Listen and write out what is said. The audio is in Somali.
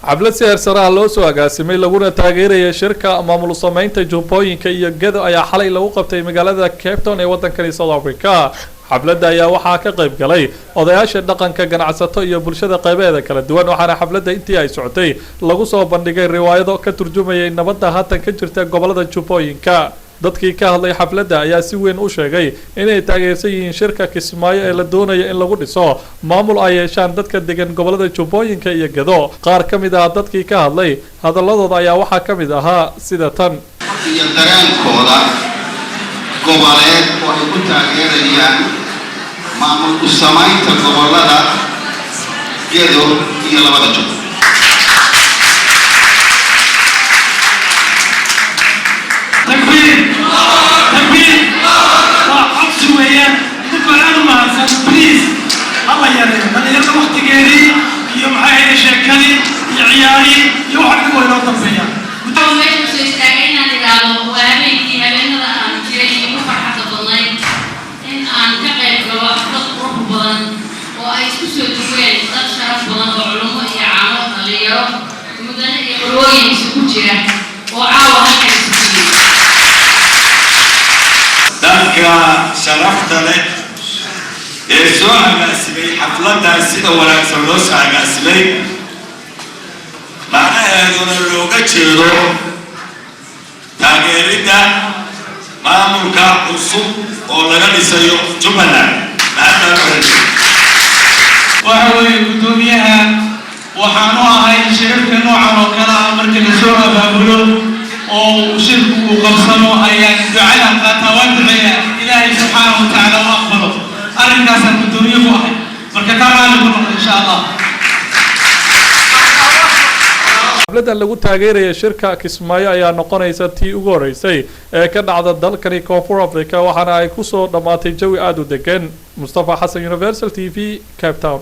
xaflad si heersaraha loo soo agaasimay laguna taageeraya shirka maamul samaynta jubbooyinka iyo gedo ayaa xalay lagu qabtay magaalada Cape Town ee waddanka South Africa. xafladda ayaa waxaa ka qayb galay odayaasha dhaqanka, ganacsato iyo bulshada qaybaheeda kala duwan. waxaana xafladda intii ay socotay lagu soo bandhigay riwaayado ka turjumayay nabadda haatan ka jirta gobolada jubbooyinka. dadkii ka hadlay xafladda ayaa si weyn u sheegay inay taageersan yihiin shirka Kismaayo ee la doonayo in lagu dhiso maamul ay yeeshaan dadka degan gobolada jubbooyinka iyo gedo. qaar ka mid ah dadkii ka hadlay hadaladooda ayaa waxaa ka mid ahaa sida tan: iyo dareenkooda goboleed oo ay ku taageerayaan maamul u samaynta gobolada gedo iyo labada jubbo. شرفت لك يسوع أجاسبي حفلة سيدة ولا سلوس أجاسبي معناها هذول اللوجة شيرو تاجريدا ما ملكا أصوب ولا جالي سيو جملة هذا وحوي بدونيها وحنوها هاي شركة نوعا وكذا مركز سورة بابلو وشركوا وقبصنوا أيان دعاء فتوادعيا إلهي سبحانه وتعالى وأقبله أرنكاس الدنيا واحد مركتارا لكم إن شاء الله. xafladda lagu taageeraya shirka Kismaayo ayaa noqonaysa tii ugu horeysay ee ka dhacda dalkani Koonfur Afrika waxaana ay ku soo dhamaatay jawi aad u degan. Mustafa Xasan, Universal TV, Cape Town.